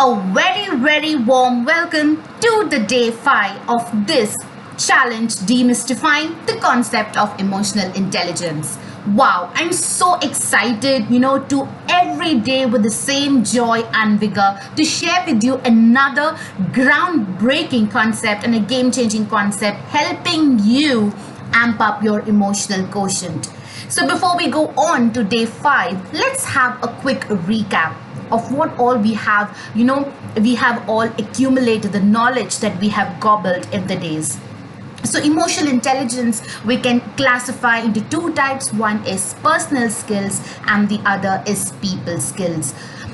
A very warm welcome to the day 5 of this challenge demystifying the concept of emotional intelligence. Wow, I'm so excited, to every day with the same joy and vigor to share with you another groundbreaking concept and a game changing concept helping you amp up your emotional quotient. So before we go on to day 5, let's have a quick recap of what all we have, we have all accumulated the knowledge that we have gobbled in the days. So emotional intelligence we can classify into two types. One is personal skills and the other is people skills.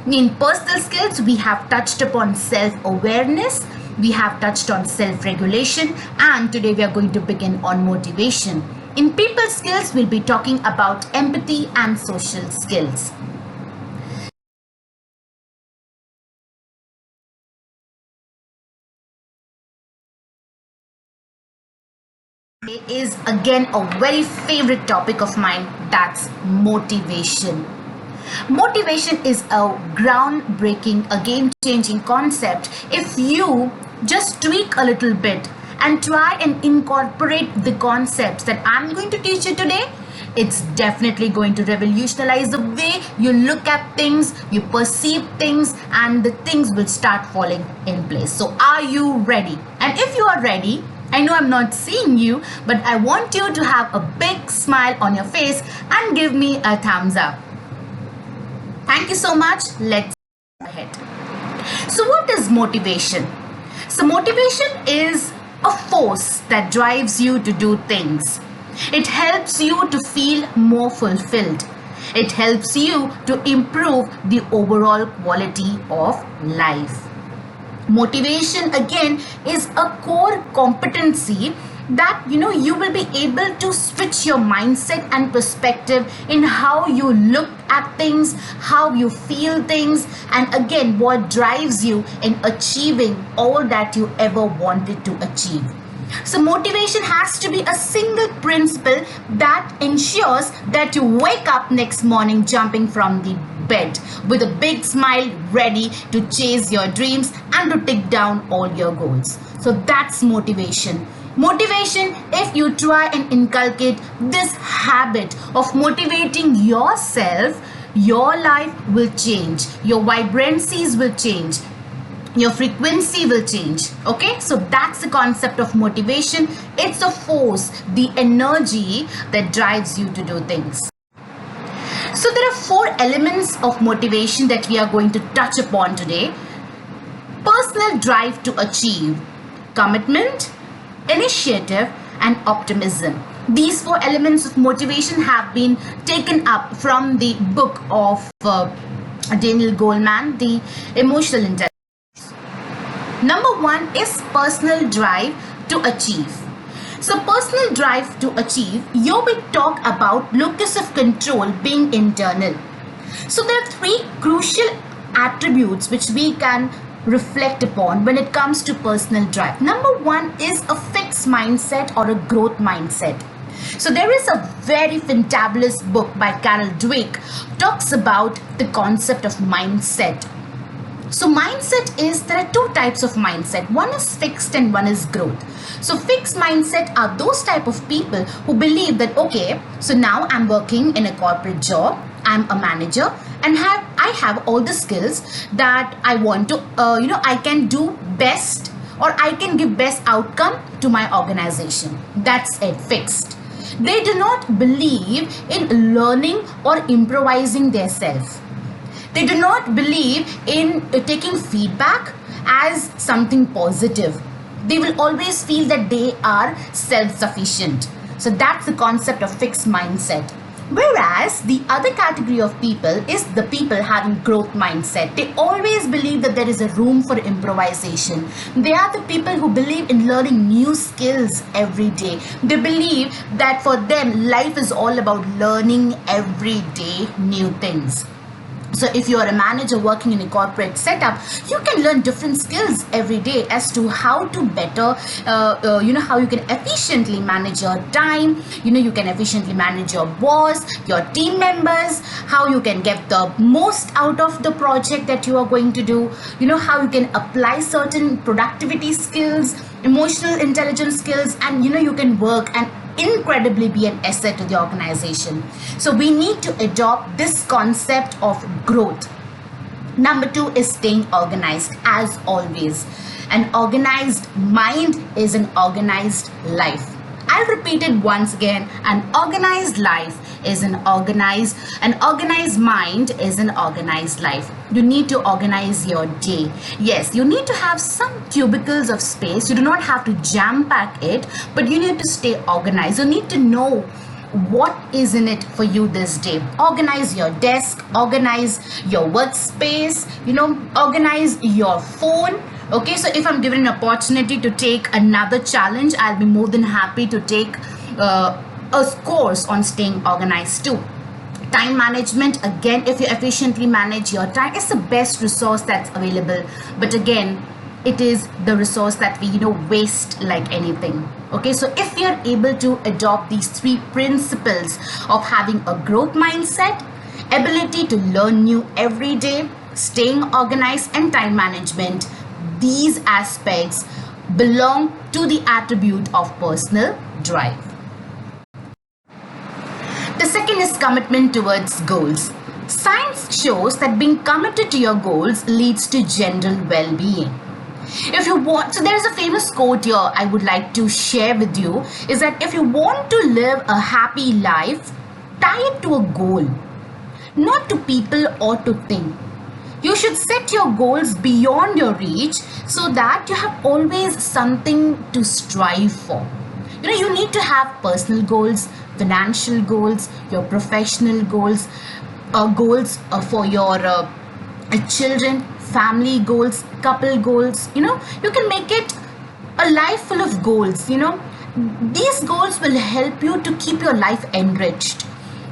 In personal skills, we have touched upon self-awareness, we have touched on self-regulation, and today we are going to begin on motivation. In people skills, we'll be talking about empathy and social skills. Is again a very favorite topic of mine, that's motivation. Motivation is a groundbreaking, a game-changing concept if you just tweak a little bit and try and incorporate the concepts that I'm going to teach you today. It's definitely going to revolutionize the way you look at things, you perceive things, and the things will start falling in place. So are you ready? And if you are ready, I know I'm not seeing you, but I want you to have a big smile on your face and give me a thumbs up. Thank you so much. Let's go ahead. So what is motivation? So motivation is a force that drives you to do things. It helps you to feel more fulfilled. It helps you to improve the overall quality of life. Motivation again is a core competency that you will be able to switch your mindset and perspective in how you look at things, how you feel things, and again what drives you in achieving all that you ever wanted to achieve. So motivation has to be a single principle that ensures that you wake up next morning jumping from the bed with a big smile, ready to chase your dreams and to tick down all your goals. So that's motivation. Motivation, if you try and inculcate this habit of motivating yourself, your life will change, your vibrancies will change, your frequency will change. Okay, so that's the concept of motivation. It's a force, the energy that drives you to do things. So there are 4 elements of motivation that we are going to touch upon today. Personal drive to achieve, commitment, initiative, and optimism. These 4 elements of motivation have been taken up from the book of Daniel Goleman, The Emotional Intelligence. Number 1 is personal drive to achieve. So personal drive to achieve, here we talk about locus of control being internal. So there are 3 crucial attributes which we can reflect upon when it comes to personal drive. Number 1 is a fixed mindset or a growth mindset. So there is a very fantabulous book by Carol Dweck talks about the concept of mindset. So mindset is, there are 2 types of mindset. One is fixed and one is growth. So fixed mindset are those type of people who believe that, okay, so now I'm working in a corporate job, I'm a manager, and I have all the skills that I want to, I can do best, or I can give best outcome to my organization. That's it, fixed. They do not believe in learning or improvising their self. They do not believe in taking feedback as something positive. They will always feel that they are self-sufficient. So that's the concept of fixed mindset. Whereas the other category of people is the people having growth mindset. They always believe that there is a room for improvisation. They are the people who believe in learning new skills every day. They believe that for them, life is all about learning every day new things. So if you are a manager working in a corporate setup, you can learn different skills every day as to how to better, how you can efficiently manage your time, you can efficiently manage your boss, your team members, how you can get the most out of the project that you are going to do, how you can apply certain productivity skills, emotional intelligence skills, and you can work and incredibly be an asset to the organization. So we need to adopt this concept of growth. Number 2 is staying organized. As always, an organized mind is an organized life. I'll repeat it once again. An organized life is an organized mind is an organized life. You need to organize your day. Yes, you need to have some cubicles of space. You do not have to jam pack it, but you need to stay organized. You need to know what is in it for you this day. Organize your desk, organize your workspace, organize your phone. Okay, so if I'm given an opportunity to take another challenge, I'll be more than happy to take a course on staying organized too. Time management, again, if you efficiently manage your time, it's the best resource that's available. But again, it is the resource that we waste like anything. Okay, so if you're able to adopt these 3 principles of having a growth mindset, ability to learn new every day, staying organized, and time management, these aspects belong to the attribute of personal drive. The second is commitment towards goals. Science shows that being committed to your goals leads to general well-being. If you want, so there is a famous quote here I would like to share with you, is that if you want to live a happy life, tie it to a goal, not to people or to things. You should set your goals beyond your reach so that you have always something to strive for. You need to have personal goals, financial goals, your professional goals, goals for your children, family goals, couple goals. You can make it a life full of goals. These goals will help you to keep your life enriched.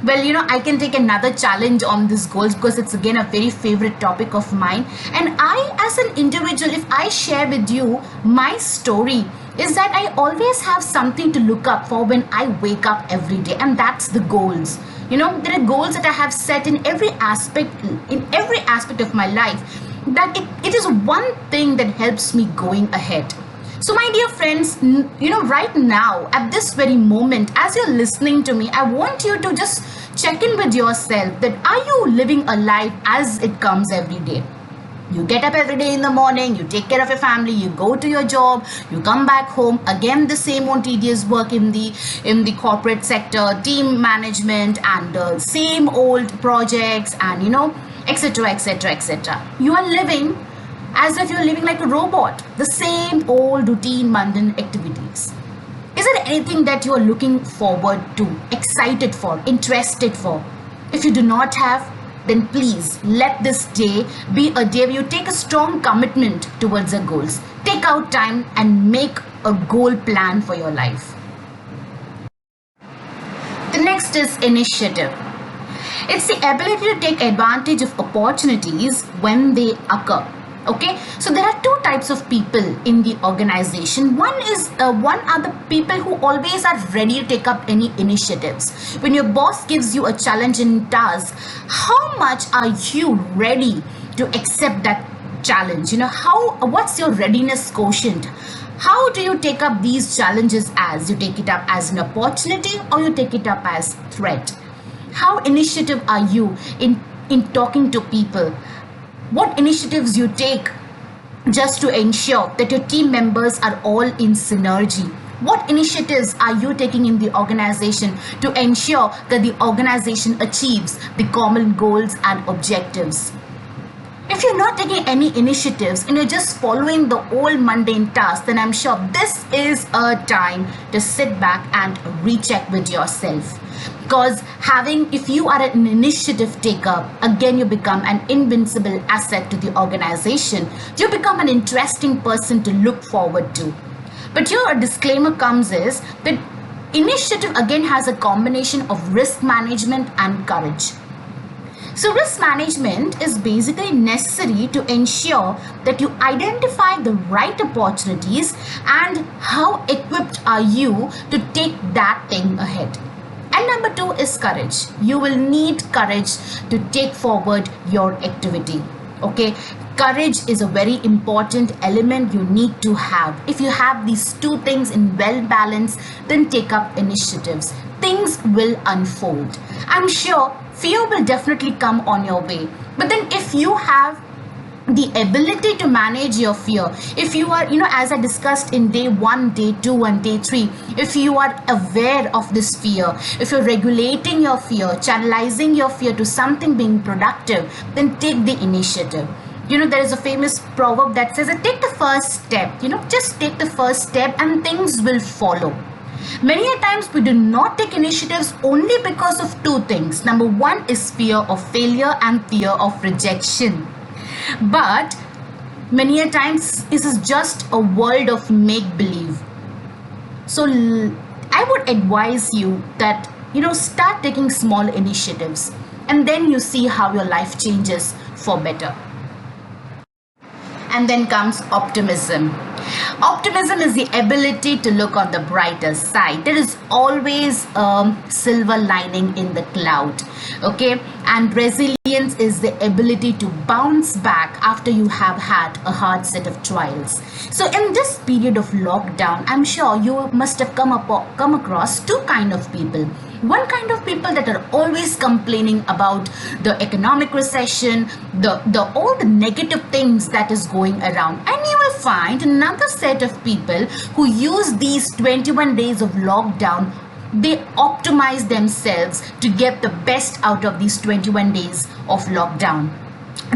Well, I can take another challenge on these goals because it's again a very favorite topic of mine. And I, as an individual, if I share with you my story, is that I always have something to look up for when I wake up every day, and that's the goals. There are goals that I have set in every aspect of my life, that it is one thing that helps me going ahead. So my dear friends, right now, at this very moment, as you're listening to me, I want you to just check in with yourself that are you living a life as it comes every day? You get up every day in the morning, you take care of your family, you go to your job, you come back home, again the same old tedious work in the corporate sector, team management, and same old projects, and etc, etc, etc. You are living as if you're living like a robot, the same old routine mundane activities. Is there anything that you are looking forward to, excited for, interested for? If you do not have, then please let this day be a day where you take a strong commitment towards your goals. Take out time and make a goal plan for your life. The next is initiative. It's the ability to take advantage of opportunities when they occur. Okay, so there are 2 types of people in the organization. One are the people who always are ready to take up any initiatives. When your boss gives you a challenge in task, how much are you ready to accept that challenge? What's your readiness quotient? How do you take up these challenges? As you take it up as an opportunity, or you take it up as threat? How initiative are you in talking to people? What initiatives you take just to ensure that your team members are all in synergy? What initiatives are you taking in the organization to ensure that the organization achieves the common goals and objectives? If you're not taking any initiatives and you're just following the old mundane tasks, then I'm sure this is a time to sit back and recheck with yourself. Because if you are an initiative taker, again, you become an invincible asset to the organization. You become an interesting person to look forward to. But here a disclaimer comes is that initiative again has a combination of risk management and courage. So risk management is basically necessary to ensure that you identify the right opportunities and how equipped are you to take that thing ahead. And And number two is courage. You will need courage to take forward your activity. Okay, courage is a very important element you need to have. If you have these two things in well balance, then take up initiatives. Things will unfold. I'm sure fear will definitely come on your way, but then if you have the ability to manage your fear, if you are, as I discussed in day 1, day 2 and day 3, if you are aware of this fear, if you're regulating your fear, channelizing your fear to something being productive, then take the initiative. There is a famous proverb that says, take the first step, just take the first step and things will follow. Many a times we do not take initiatives only because of two things. Number one is fear of failure and fear of rejection. But many a times this is just a world of make-believe. So I would advise you that, start taking small initiatives and then you see how your life changes for better. And then comes optimism. Optimism is the ability to look on the brighter side. There is always a silver lining in the cloud. Okay, and resilience is the ability to bounce back after you have had a hard set of trials. So in this period of lockdown, I'm sure you must have come across two kind of people. One kind of people that are always complaining about the economic recession, all the negative things that is going around. And you will find another set of people who use these 21 days of lockdown. They optimize themselves to get the best out of these 21 days of lockdown.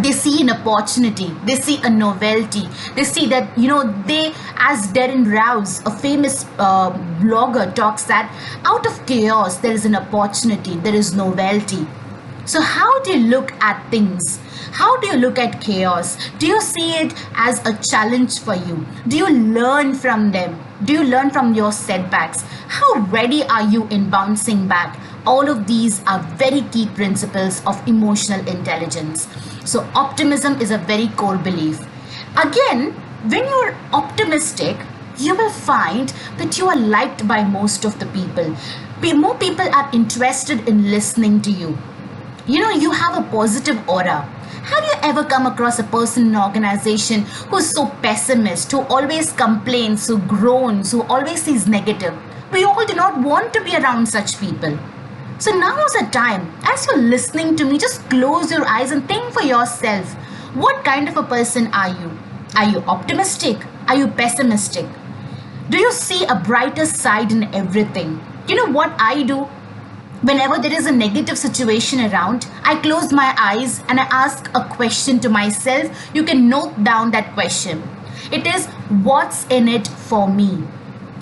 They see an opportunity, they see a novelty, they see that, they, as Darren Rouse, a famous blogger, talks that out of chaos there is an opportunity, there is novelty. So how do you look at things? How do you look at chaos? Do you see it as a challenge for you? Do you learn from them? Do you learn from your setbacks? How ready are you in bouncing back? All of these are very key principles of emotional intelligence. So optimism is a very core belief. Again, when you're optimistic, you will find that you are liked by most of the people. More people are interested in listening to you. You have a positive aura. Have you ever come across a person in an organization who's so pessimist, who always complains, who groans, who always sees negative? We all do not want to be around such people. So now is the time. As you're listening to me, just close your eyes and think for yourself. What kind of a person are you? Are you optimistic? Are you pessimistic? Do you see a brighter side in everything? You know what I do? Whenever there is a negative situation around, I close my eyes and I ask a question to myself. You can note down that question. It is, what's in it for me?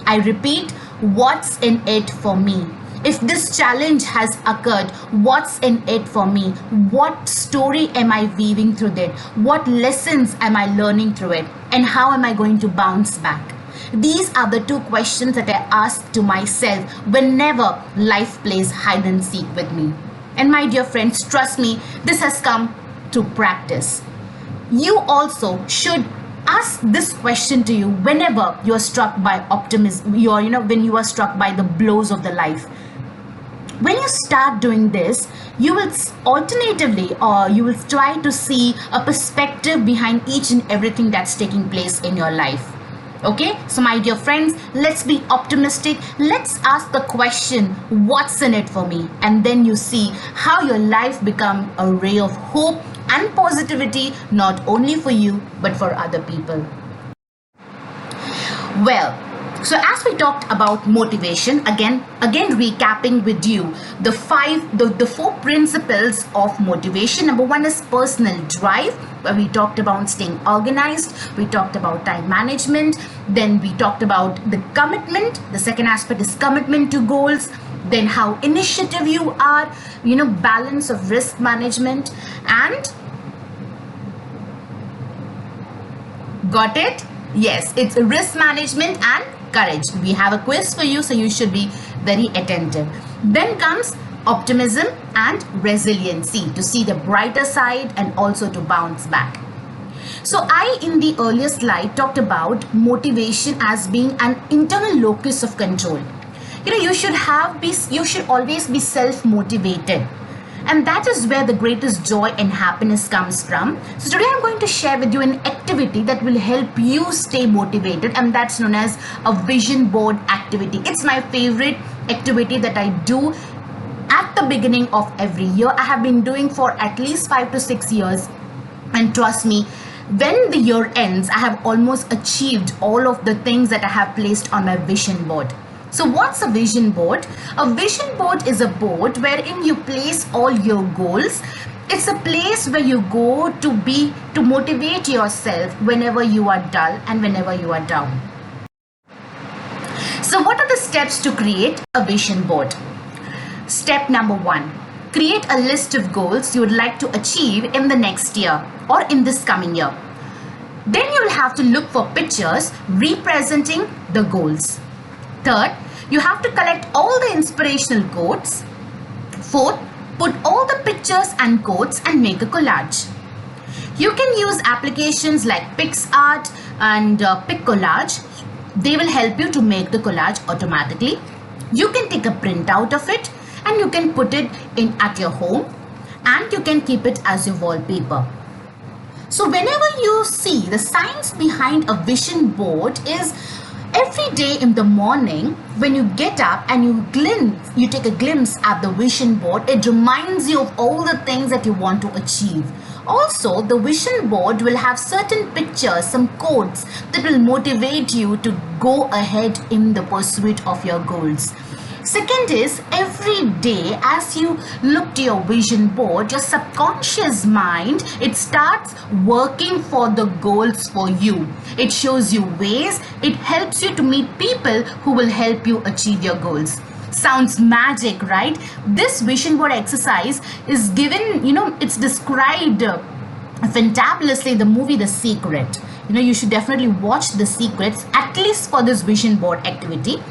I repeat, what's in it for me? If this challenge has occurred, what's in it for me? What story am I weaving through it? What lessons am I learning through it? And how am I going to bounce back? These are the two questions that I ask to myself whenever life plays hide and seek with me. And my dear friends, trust me, this has come through practice. You also should ask this question to you whenever you're struck by optimism, when you are struck by the blows of the life. When you start doing this, you will alternatively, or you will try to see a perspective behind each and everything that's taking place in your life. Okay, so my dear friends, let's be optimistic. Let's ask the question, what's in it for me? And then you see how your life become a ray of hope and positivity, not only for you, but for other people. Well, so as we talked about motivation, again recapping with you the four principles of motivation. Number one is personal drive, where we talked about staying organized, we talked about time management, then we talked about the commitment. The second aspect is commitment to goals, then how initiative you are, balance of risk management, and got it? Yes, it's risk management and courage. We have a quiz for you, so you should be very attentive. Then comes optimism and resiliency, to see the brighter side and also to bounce back. So I, in the earlier slide, talked about motivation as being an internal locus of control. You should always be self-motivated. And that is where the greatest joy and happiness comes from. So today I'm going to share with you an activity that will help you stay motivated, and that's known as a vision board activity. It's my favorite activity that I do at the beginning of every year. I have been doing for at least 5 to 6 years, and trust me, when the year ends, I have almost achieved all of the things that I have placed on my vision board. So what's a vision board? A vision board is a board wherein you place all your goals. It's a place where you go to motivate yourself whenever you are dull and whenever you are down. So what are the steps to create a vision board? Step number 1. Create a list of goals you would like to achieve in the next year or in this coming year. Then you will have to look for pictures representing the goals. Third, you have to collect all the inspirational quotes. Fourth, put all the pictures and quotes and make a collage. You can use applications like PixArt and PicCollage. They will help you to make the collage automatically. You can take a printout of it and you can put it in at your home, and you can keep it as your wallpaper. So whenever you see, the science behind a vision board is every day in the morning when you get up and you take a glimpse at the vision board, it reminds you of all the things that you want to achieve. Also, the vision board will have certain pictures, some quotes that will motivate you to go ahead in the pursuit of your goals. Second is, every day as you look to your vision board, your subconscious mind, it starts working for the goals for you. It shows you ways, it helps you to meet people who will help you achieve your goals. Sounds magic, right? This vision board exercise is given, it's described fantabulously in the movie The Secret. You should definitely watch The Secrets, at least for this vision board activity.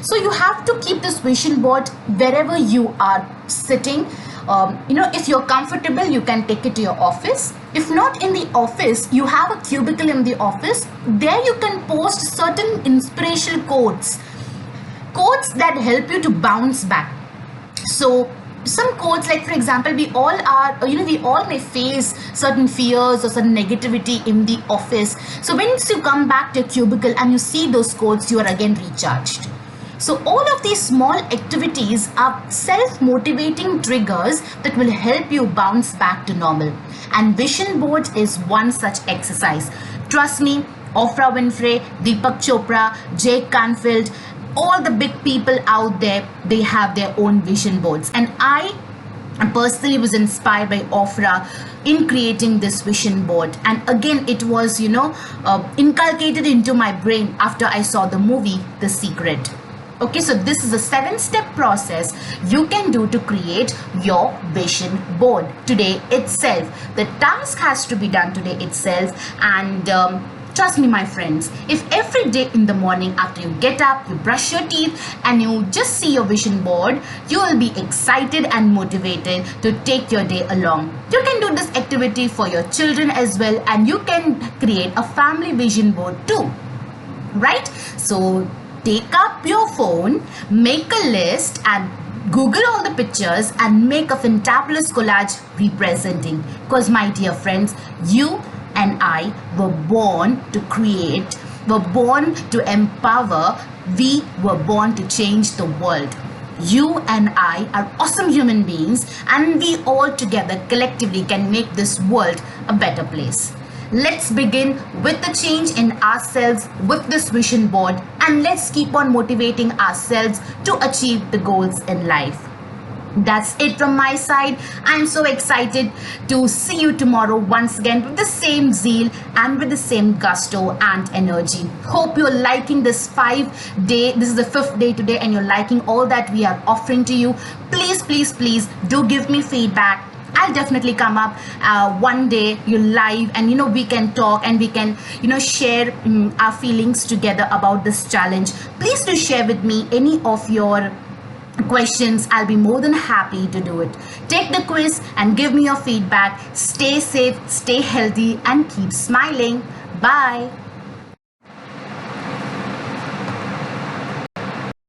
So you have to keep this vision board wherever you are sitting. If you're comfortable, you can take it to your office. If not in the office, you have a cubicle in the office. There you can post certain inspirational quotes that help you to bounce back. So some quotes, like for example, we all may face certain fears or certain negativity in the office. So once you come back to your cubicle and you see those quotes, you are again recharged. So all of these small activities are self-motivating triggers that will help you bounce back to normal. And vision board is one such exercise. Trust me, Oprah Winfrey, Deepak Chopra, Jake Canfield, all the big people out there, they have their own vision boards. And I personally was inspired by Oprah in creating this vision board. And again, it was, inculcated into my brain after I saw the movie The Secret. Okay, so this is a 7-step process you can do to create your vision board today itself. The task has to be done today itself, and trust me, my friends, if every day in the morning after you get up, you brush your teeth and you just see your vision board, you will be excited and motivated to take your day along. You can do this activity for your children as well, and you can create a family vision board too, right? So take up your phone, make a list and Google all the pictures and make a fantabulous collage representing. Because my dear friends, you and I were born to create, were born to empower, we were born to change the world. You and I are awesome human beings, and we all together collectively can make this world a better place. Let's begin with the change in ourselves with this vision board, and let's keep on motivating ourselves to achieve the goals in life. That's it from my side. I'm so excited to see you tomorrow once again with the same zeal and with the same gusto and energy. Hope you're liking this 5-day. This is the 5th day today, and you're liking all that we are offering to you. Please, please, please do give me feedback. I'll definitely come up one day, you live, and we can talk and we can share our feelings together about this challenge. Please do share with me any of your questions. I'll be more than happy to do it. Take the quiz and give me your feedback. Stay safe, stay healthy, and keep smiling. Bye.